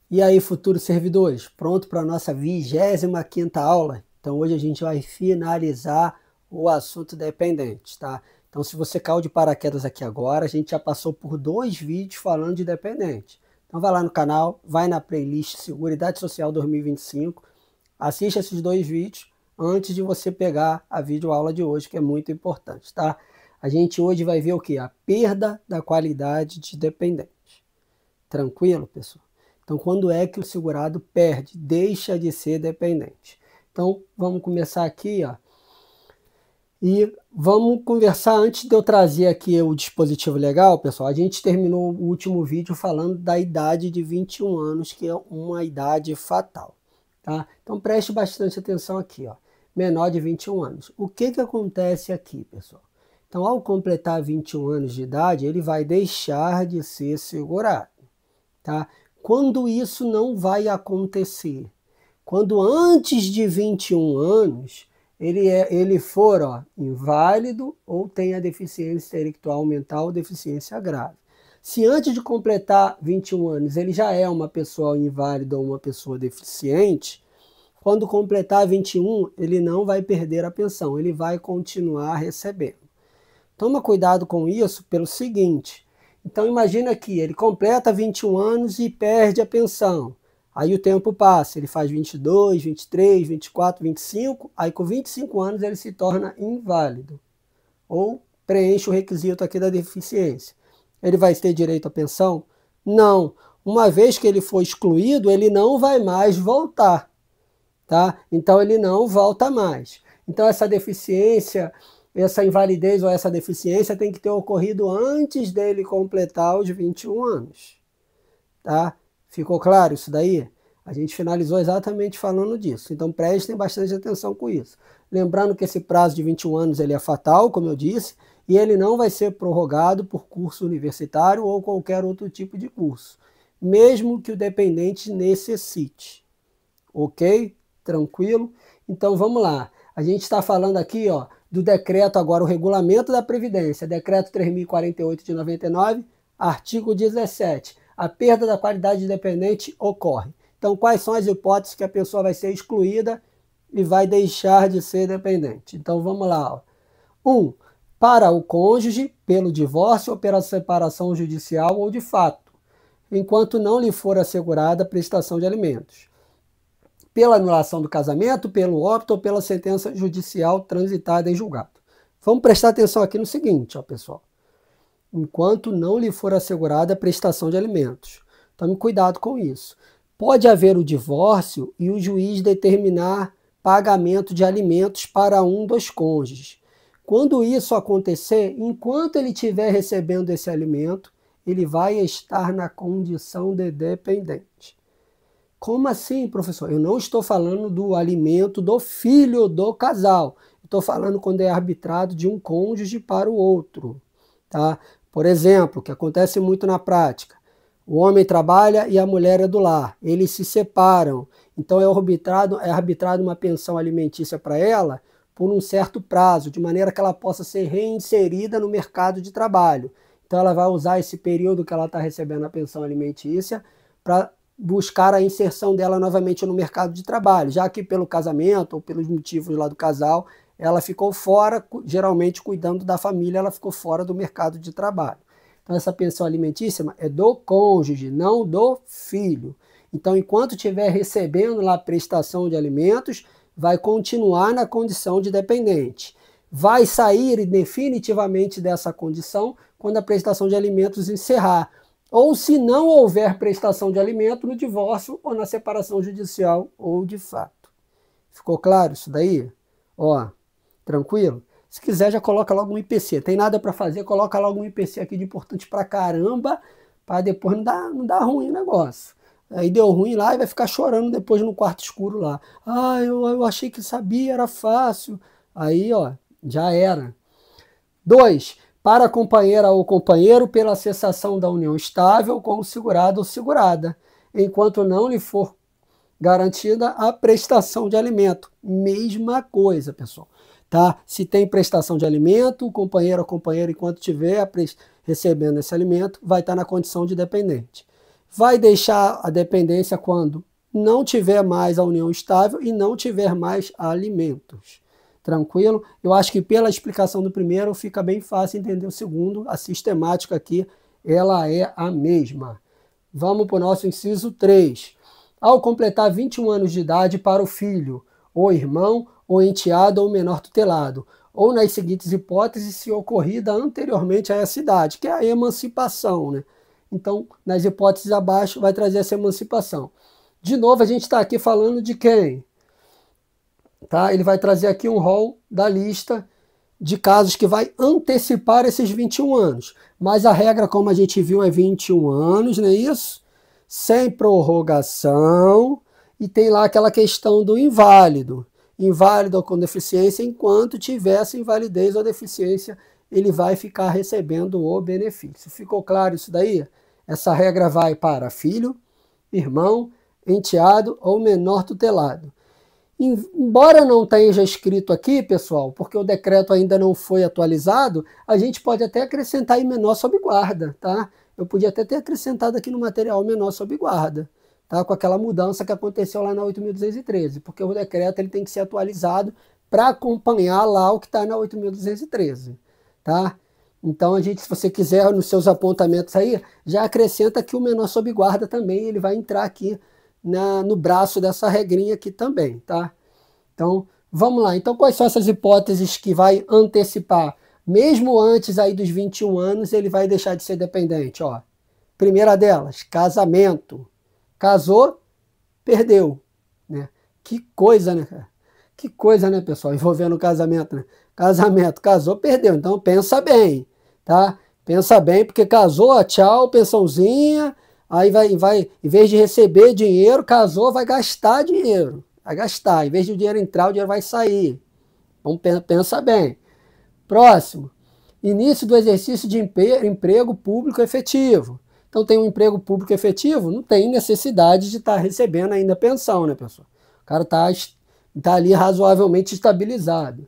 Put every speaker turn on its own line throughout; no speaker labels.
E aí, futuros servidores, pronto para a nossa 25ª aula? Então hoje a gente vai finalizar o assunto dependente, tá? Então se você caiu de paraquedas aqui agora, a gente já passou por 2 vídeos falando de dependente. Então vai lá no canal, vai na playlist Seguridade Social 2025, assiste esses 2 vídeos antes de você pegar a videoaula de hoje, que é muito importante, tá? A gente hoje vai ver o que? A perda da qualidade de dependente. Tranquilo, pessoal? Então, quando é que o segurado perde, deixa de ser dependente? Então, vamos começar aqui, ó. E vamos conversar antes de eu trazer aqui o dispositivo legal, pessoal. A gente terminou o último vídeo falando da idade de 21 anos, que é uma idade fatal, tá? Então, preste bastante atenção aqui, ó. Menor de 21 anos. O que acontece aqui, pessoal? Então, ao completar 21 anos de idade, ele vai deixar de ser segurado. Tá? Quando isso não vai acontecer? Quando antes de 21 anos ele for inválido ou tenha deficiência intelectual mental ou deficiência grave. Se antes de completar 21 anos ele já é uma pessoa inválida ou uma pessoa deficiente, quando completar 21 ele não vai perder a pensão, ele vai continuar recebendo. Toma cuidado com isso pelo seguinte: então imagina que ele completa 21 anos e perde a pensão. Aí o tempo passa, ele faz 22, 23, 24, 25, aí com 25 anos ele se torna inválido. Ou preenche o requisito aqui da deficiência. Ele vai ter direito à pensão? Não. Uma vez que ele for excluído, ele não vai mais voltar. Tá? Então ele não volta mais. Então essa deficiência, essa invalidez ou essa deficiência tem que ter ocorrido antes dele completar os 21 anos. Tá? Ficou claro isso daí? A gente finalizou exatamente falando disso. Então prestem bastante atenção com isso. Lembrando que esse prazo de 21 anos ele é fatal, como eu disse, e ele não vai ser prorrogado por curso universitário ou qualquer outro tipo de curso, mesmo que o dependente necessite. Ok? Tranquilo? Então vamos lá. A gente está falando aqui do decreto agora, o regulamento da Previdência, decreto 3048 de 99, artigo 17. A perda da qualidade dependente ocorre. Então quais são as hipóteses que a pessoa vai ser excluída e vai deixar de ser dependente? Então vamos lá. 1. Para o cônjuge, pelo divórcio ou pela separação judicial ou de fato, enquanto não lhe for assegurada a prestação de alimentos. Pela anulação do casamento, pelo óbito ou pela sentença judicial transitada em julgado. Vamos prestar atenção aqui no seguinte, pessoal. Enquanto não lhe for assegurada a prestação de alimentos. Tome cuidado com isso. Pode haver o divórcio e o juiz determinar pagamento de alimentos para um dos cônjuges. Quando isso acontecer, enquanto ele estiver recebendo esse alimento, ele vai estar na condição de dependente. Como assim, professor? Eu não estou falando do alimento do filho do casal. Estou falando quando é arbitrado de um cônjuge para o outro. Tá? Por exemplo, o que acontece muito na prática. O homem trabalha e a mulher é do lar. Eles se separam. Então é arbitrado uma pensão alimentícia para ela por um certo prazo, de maneira que ela possa ser reinserida no mercado de trabalho. Então ela vai usar esse período que ela está recebendo a pensão alimentícia para buscar a inserção dela novamente no mercado de trabalho, já que pelo casamento ou pelos motivos lá do casal, ela ficou fora, geralmente cuidando da família, ela ficou fora do mercado de trabalho. Então essa pensão alimentícia é do cônjuge, não do filho. Então enquanto estiver recebendo lá a prestação de alimentos, vai continuar na condição de dependente. Vai sair definitivamente dessa condição quando a prestação de alimentos encerrar, ou se não houver prestação de alimento no divórcio ou na separação judicial ou de fato. Ficou claro isso daí? Tranquilo? Se quiser já coloca logo um IPC. Tem nada para fazer, coloca logo um IPC aqui de importante pra caramba, para depois não dar ruim o negócio. Aí deu ruim lá e vai ficar chorando depois no quarto escuro lá. Eu achei que sabia, era fácil. Aí, já era. 2. Para a companheira ou companheiro pela cessação da união estável com o segurado ou segurada, enquanto não lhe for garantida a prestação de alimento. Mesma coisa, pessoal. Tá? Se tem prestação de alimento, o companheiro ou companheira, enquanto estiver recebendo esse alimento, vai estar na condição de dependente. vai deixar a dependência quando não tiver mais a união estável e não tiver mais alimentos. Tranquilo? Eu acho que pela explicação do primeiro fica bem fácil entender o segundo. A sistemática aqui, ela é a mesma. Vamos para o nosso inciso 3. Ao completar 21 anos de idade para o filho, ou irmão, ou enteado, ou menor tutelado, ou nas seguintes hipóteses, se ocorrida anteriormente a essa idade, que é a emancipação, né? Então, nas hipóteses abaixo, vai trazer essa emancipação. De novo, a gente está aqui falando de quem? Tá? Ele vai trazer aqui um rol da lista de casos que vai antecipar esses 21 anos. Mas a regra, como a gente viu, é 21 anos, não é isso? Sem prorrogação. E tem lá aquela questão do inválido. Inválido ou com deficiência, enquanto tiver essa invalidez ou deficiência, ele vai ficar recebendo o benefício. Ficou claro isso daí? Essa regra vai para filho, irmão, enteado ou menor tutelado. Embora não esteja escrito aqui, pessoal, porque o decreto ainda não foi atualizado, a gente pode até acrescentar aí menor sob guarda, tá? Eu podia até ter acrescentado aqui no material menor sob guarda, tá? Com aquela mudança que aconteceu lá na 8.213, porque o decreto ele tem que ser atualizado para acompanhar lá o que está na 8.213, tá? Então, a gente, se você quiser, nos seus apontamentos aí, já acrescenta que o menor sob guarda também, ele vai entrar aqui no braço dessa regrinha aqui também, tá? Então, vamos lá. Então, quais são essas hipóteses que vai antecipar? Mesmo antes aí dos 21 anos, ele vai deixar de ser dependente, ó. Primeira delas, casamento. Casou, perdeu, né? Que coisa, né, cara? Que coisa, né, pessoal? Envolvendo o casamento, né? Casamento, casou, perdeu. Então, pensa bem, tá? Pensa bem, porque casou, tchau, pensãozinha. Aí vai, em vez de receber dinheiro, casou, vai gastar dinheiro. Vai gastar. Em vez de o dinheiro entrar, o dinheiro vai sair. Então, pensa bem. Próximo. Início do exercício de emprego público efetivo. Então, tem um emprego público efetivo? Não tem necessidade de estar recebendo ainda pensão, né, pessoal? O cara tá ali razoavelmente estabilizado.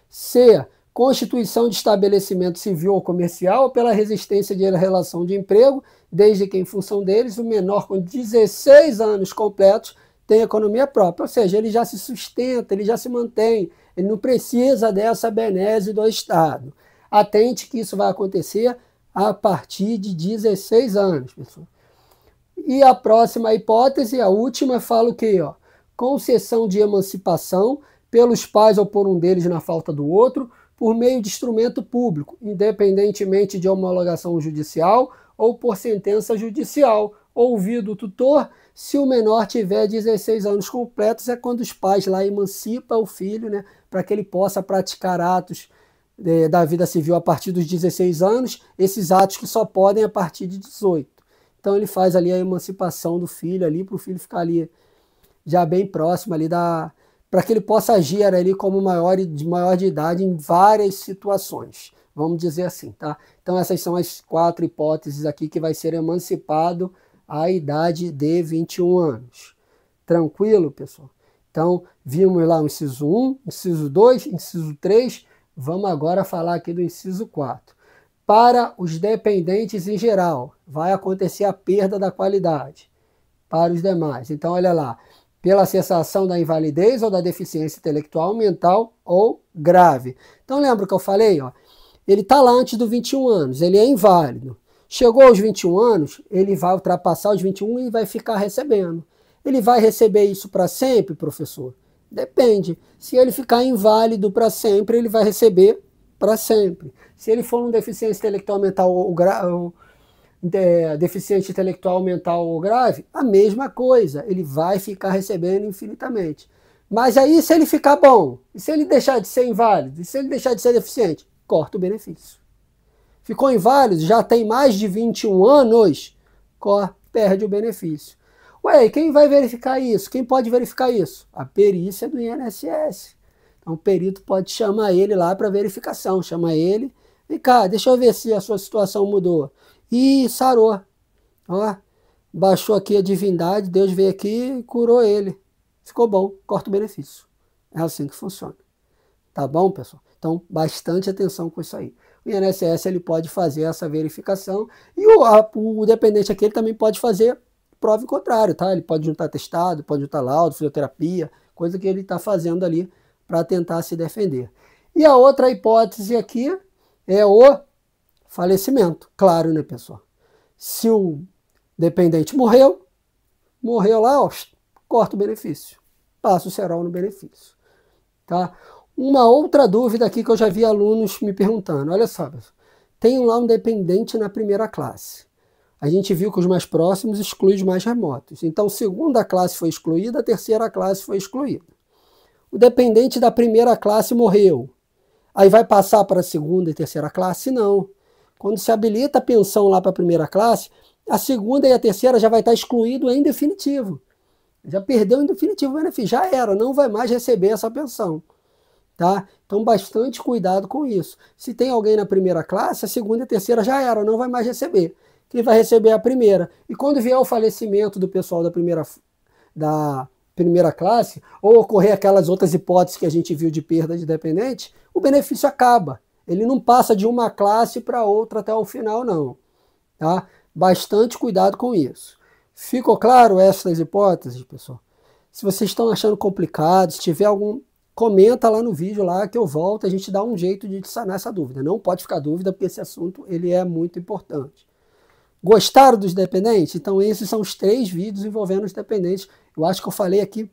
C. Constituição de estabelecimento civil ou comercial pela resistência de relação de emprego, desde que, em função deles, o menor com 16 anos completos tem economia própria. Ou seja, ele já se sustenta, ele já se mantém, ele não precisa dessa benese do Estado. Atente que isso vai acontecer a partir de 16 anos, pessoal. E a próxima hipótese, a última, fala o quê? Ó? Concessão de emancipação pelos pais ou por um deles na falta do outro, por meio de instrumento público, independentemente de homologação judicial ou por sentença judicial, ouvido o tutor, se o menor tiver 16 anos completos, é quando os pais lá emancipam o filho, né, para que ele possa praticar atos da vida civil a partir dos 16 anos, esses atos que só podem a partir de 18. Então ele faz ali a emancipação do filho ali, para o filho ficar ali já bem próximo ali para que ele possa agir ali como maior de idade em várias situações, vamos dizer assim, tá? Então essas são as 4 hipóteses aqui que vai ser emancipado à idade de 21 anos. Tranquilo, pessoal? Então, vimos lá o inciso 1, inciso 2, inciso 3, vamos agora falar aqui do inciso 4. Para os dependentes em geral, vai acontecer a perda da qualidade. Para os demais, então olha lá, pela cessação da invalidez ou da deficiência intelectual, mental ou grave. Então lembra o que eu falei? Ó? Ele está lá antes dos 21 anos, ele é inválido. Chegou aos 21 anos, ele vai ultrapassar os 21 e vai ficar recebendo. Ele vai receber isso para sempre, professor? Depende. Se ele ficar inválido para sempre, ele vai receber para sempre. Se ele for um deficiente intelectual mental ou deficiente intelectual mental ou grave, a mesma coisa, ele vai ficar recebendo infinitamente. Mas aí, se ele ficar bom, e se ele deixar de ser inválido, e se ele deixar de ser deficiente, corta o benefício. Ficou inválido, já tem mais de 21 anos, perde o benefício. Ué, e quem vai verificar isso? Quem pode verificar isso? A perícia do INSS. Então o perito pode chamar ele lá para verificação, chama ele, vem cá, deixa eu ver se a sua situação mudou. E sarou. Ó, baixou aqui a divindade, Deus veio aqui e curou ele. Ficou bom, corta o benefício. É assim que funciona. Tá bom, pessoal? Então, bastante atenção com isso aí. O INSS ele pode fazer essa verificação e o dependente aqui ele também pode fazer prove o contrário, tá? Ele pode juntar atestado, pode juntar laudo, fisioterapia, coisa que ele está fazendo ali para tentar se defender. E a outra hipótese aqui é o falecimento. Claro, né, pessoal? Se o dependente morreu lá, ó, corta o benefício. Passa o cerol no benefício. Tá? Uma outra dúvida aqui que eu já vi alunos me perguntando. Olha só, pessoal. Tem lá um dependente na primeira classe. A gente viu que os mais próximos excluem os mais remotos. Então, a segunda classe foi excluída, a terceira classe foi excluída. O dependente da primeira classe morreu. Aí vai passar para a segunda e terceira classe? Não. Quando se habilita a pensão lá para a primeira classe, a segunda e a terceira já vai estar excluído em definitivo. Já perdeu em definitivo o benefício, já era, não vai mais receber essa pensão. Tá? Então, bastante cuidado com isso. Se tem alguém na primeira classe, a segunda e a terceira já era, não vai mais receber. Quem vai receber é a primeira. E quando vier o falecimento do pessoal da primeira classe, ou ocorrer aquelas outras hipóteses que a gente viu de perda de dependente, o benefício acaba. Ele não passa de uma classe para outra até o final, não. Tá? Bastante cuidado com isso. Ficou claro essas hipóteses, pessoal? Se vocês estão achando complicado, se tiver algum, comenta lá no vídeo lá que eu volto, a gente dá um jeito de sanar essa dúvida. Não pode ficar dúvida, porque esse assunto ele é muito importante. Gostaram dos dependentes? Então esses são os 3 vídeos envolvendo os dependentes. Eu acho que eu falei aqui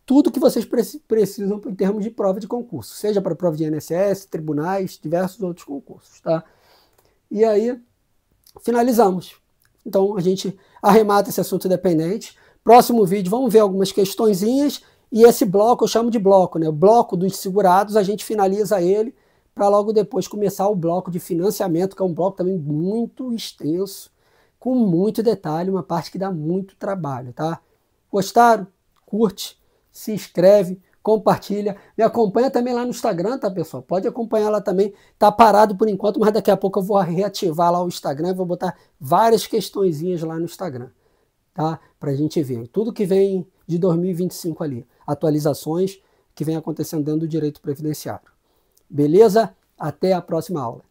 tudo que vocês precisam em termos de prova de concurso, seja para prova de INSS, tribunais, diversos outros concursos, tá? E aí, finalizamos. Então a gente arremata esse assunto dependente. Próximo vídeo vamos ver algumas questõezinhas e esse bloco eu chamo de bloco, né? O bloco dos segurados a gente finaliza ele para logo depois começar o bloco de financiamento, que é um bloco também muito extenso, com muito detalhe, uma parte que dá muito trabalho, tá? Gostaram? Curte, se inscreve, compartilha. Me acompanha também lá no Instagram, tá, pessoal? Pode acompanhar lá também. Tá parado por enquanto, mas daqui a pouco eu vou reativar lá o Instagram e vou botar várias questõezinhas lá no Instagram, tá? Pra gente ver tudo que vem de 2025 ali. Atualizações que vem acontecendo dentro do direito previdenciário. Beleza? Até a próxima aula.